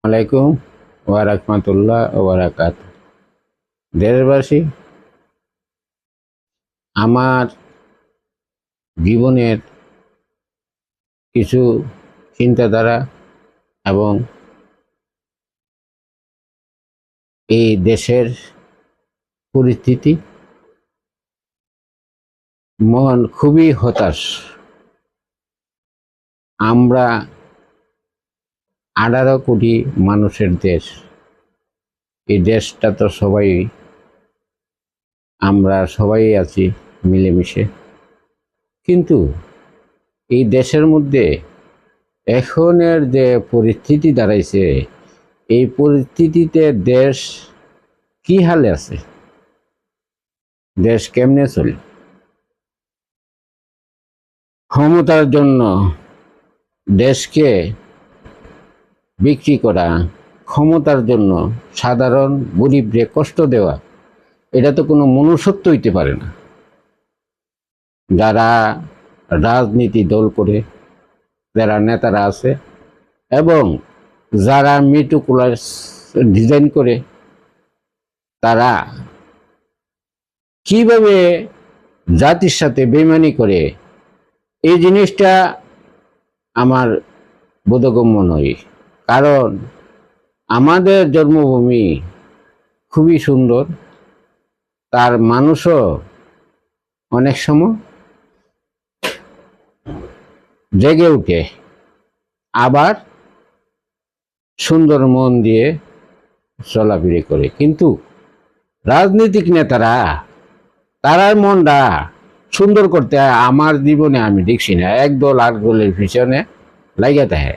আলাইকুম ওয়া রাহমাতুল্লাহ ওয়া বারাকাতুহু। দেশবাসী, আমার জীবনের কিছু চিন্তাধারা এবং এই দেশের পরিস্থিতি, মন খুবই হতাশ। আমরা 18 কোটি মানুষের দেশ। এই দেশটা তো আমরা সবাই আছি মিলেমিশে, কিন্তু এই দেশের মধ্যে এখনের যে পরিস্থিতি দাঁড়াইছে, এই পরিস্থিতিতে দেশ কি হালে আছে, দেশ কেমনে চলে? ক্ষমতার জন্য দেশকে বিক্রি করা, ক্ষমতার জন্য সাধারণ গরিবরে কষ্ট দেওয়া, এটা তো কোনো মনুষ্যত্ব হইতে পারে না। যারা রাজনীতি দল করে, যারা নেতারা আছে এবং যারা মেটিকুলাস ডিজাইন করে, তারা কিভাবে জাতির সাথে বেইমানি করে, এই জিনিসটা আমার বোধগম্য নয়। কারণ আমাদের জন্মভূমি খুবই সুন্দর, তার মানুষও অনেক সময় জেগে উঠে, আবার সুন্দর মন দিয়ে চলাফিরে করে। কিন্তু রাজনৈতিক নেতারা তারার মনটা সুন্দর করতে আমার জীবনে আমি দেখছি না। একদল আর দলের পিছনে লাগিয়ে থাকে।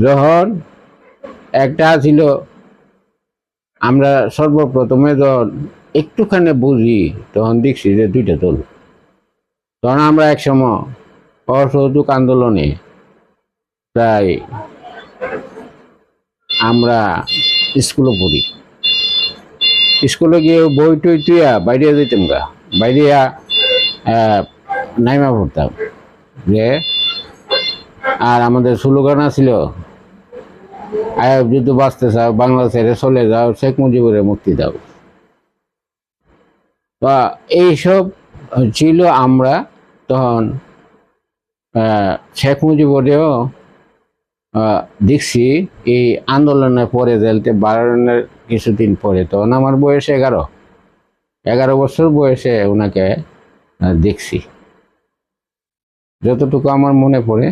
যখন একটা ছিল, আমরা সর্বপ্রথমে যখন একটুখানি বুঝি, তখন দেখছি যে দুইটা দল। তখন আমরা একসময় অসহযোগ আন্দোলনে প্রায় আমরা স্কুলে পড়ি, স্কুলে গিয়ে বই টই তুইয়া বাইরে যেতাম গা, বাইরে নাইমা পড়তাম যে, আর আমাদের স্লোগান ছিল, আয়ব যদি বাঁচতে চাও বাংলা ছেড়ে চলে যাও, শেখ মুজিবুরের মুক্তি দাও। বা এইসব ছিল। আমরা তখন শেখ মুজিবুরেও দেখছি এই আন্দোলনের পরে জেলতে বাড়ানোর কিছুদিন পরে। তখন আমার বয়স 11 বছর বয়সে ওনাকে দেখছি। যতটুকু আমার মনে পড়ে,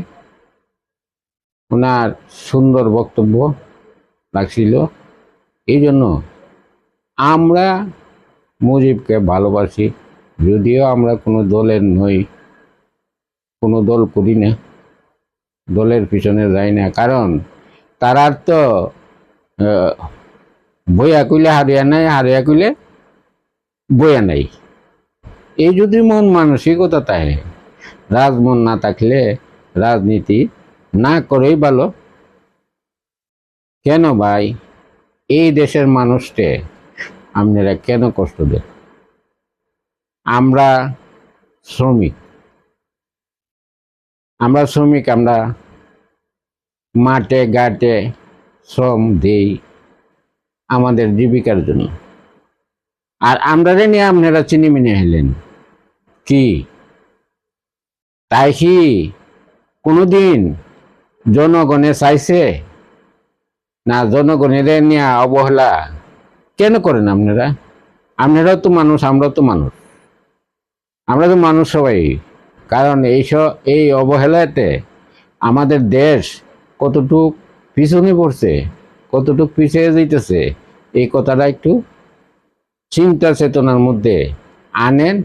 ওনার সুন্দর বক্তব্য লাগছিল। এই জন্য আমরা মুজিবকে ভালোবাসি, যদিও আমরা কোনো দলের নই, কোনো দল করি না, দলের পিছনে যাই না। কারণ তারার তো বইয়া কইলে হারিয়া নাই, হারিয়া কইলে বইয়া নাই। এই যদি মন মানসিকতা থাকে, রাজমন না থাকলে রাজনীতি না করেই ভালো। কেন ভাই এই দেশের মানুষকে আপনারা কেন কষ্ট দেন? আমরা শ্রমিক, আমরা মাঠে ঘাটে শ্রম দেই আমাদের জীবিকার জন্য। আর আমরা নিয়ে আপনারা চিনিমিনি হলেন কি? তাই কি কোনোদিন জনগণে চাইছে না? জনগণের নিয়ে অবহেলা কেন করেন আপনারা? আপনারাও তো মানুষ, আমরাও তো মানুষ, আমরা তো মানুষ সবাই। কারণ এই অবহেলাতে আমাদের দেশ কতটুক পিছনে পড়ছে, কতটুক পিছিয়ে যাইতেছে, এই কথাটা একটু চিন্তা চেতনার মধ্যে আনেন।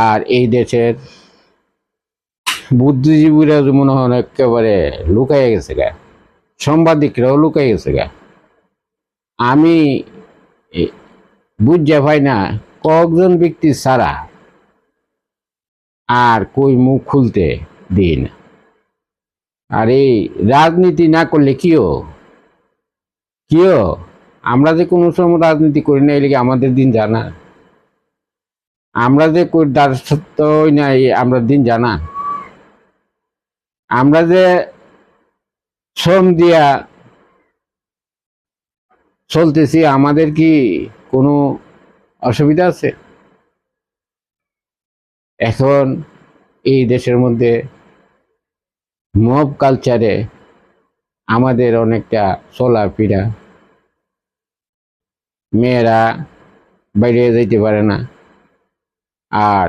আর এই দেশের বুদ্ধিজীবীরা মনে হয় একেবারে লুকাইয়া গেছে গা, সাংবাদিকরাও লুকাই গেছে গা। আমি বুঝতে পাই না কয়েকজন ব্যক্তি ছাড়া আর কই মুখ খুলতে দিই না। আর এই রাজনীতি না করলে কিও আমরা যে কোনো সময় রাজনীতি করি না, এলিগে আমাদের দিন জানা। আমরা যে দাসত্ব নাই, আমরা দিন জানা। আমরা যে শ্রম দিয়া চলতেছি, আমাদের কি কোনো অসুবিধা আছে? এখন এই দেশের মধ্যে মব কালচারে আমাদের অনেকটা চলাফেরা, মেয়েরা বাইরে যেতে পারে না, আর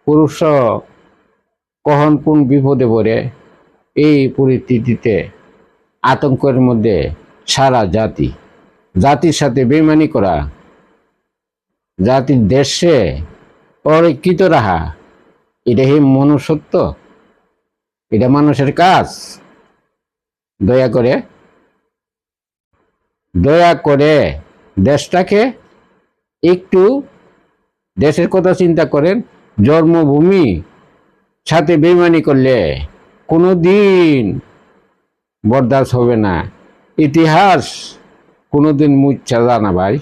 পুরুষও কখন কোন বিপদে পড়ে, এই পরিস্থিতিতে আতঙ্কের মধ্যে সারা জাতির সাথে বেইমানি করা, জাতির দেশে অরক্ষিত রাখা, এটা কি মনুষ্যত্ব? এটা মানুষের কাজ? দয়া করে দয়া করে দেশটাকে একটু, দেশের কথা চিন্তা করেন। জন্মভূমি সাথে বেইমানি করলে কোনোদিন বরদাস্ত হবে না। ইতিহাস কোনোদিন মুচ্ছা জানা ভাই,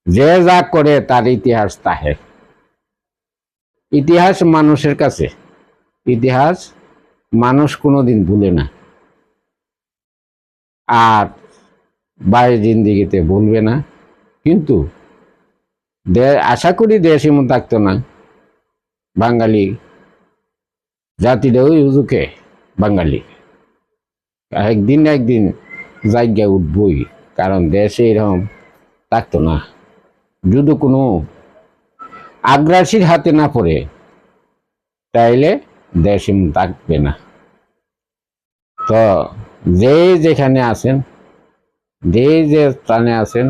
যে যা করে তার ইতিহাস তাহে। ইতিহাস মানুষের কাছে, ইতিহাস মানুষ কোনোদিন ভুলে না, আর বাইরে জিন্দিগিতে ভুলবে না। কিন্তু আশা করি দেশ এমন থাকতো না, বাঙালি জাতিটাও হুজুকে বাঙালি একদিন না একদিন জায়গা উঠবই, কারণ দেশে এরকম থাকতো না যদি কোনো আগ্রাসীর হাতে না পড়ে, তাইলে দেশ এমন থাকবে না। তো যে যেখানে আছেন, যে স্থানে আছেন,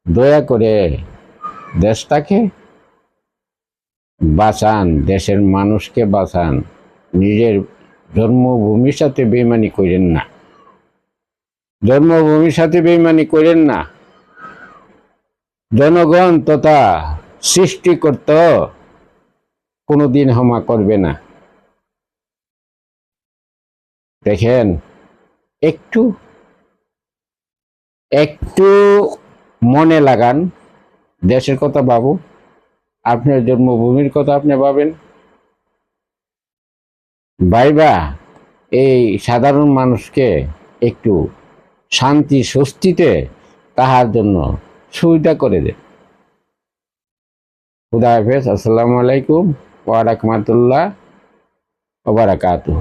দয়া করে দেশটাকে বাঁচান, দেশের মানুষকে বাঁচান। নিজের জন্মভূমির সাথে বেইমানি করেন না, জন্মভূমির সাথে বেইমানি করেন না। জনগণ তথা সৃষ্টিকর্তা কোনোদিন ক্ষমা করবে না। দেখেন, একটু একটু মনে লাগান, দেশের কথা ভাবুন, আপনার জন্মভূমির কথা আপনি ভাবেন। ভাইবা এই সাধারণ মানুষকে একটু শান্তি স্বস্তিতে তাহার জন্য সুবিধা করে দেন। খুদা হাফেজ। আসসালামু আলাইকুম ওয়া রাহমাতুল্লাহ ওয়া বারাকাতুহু।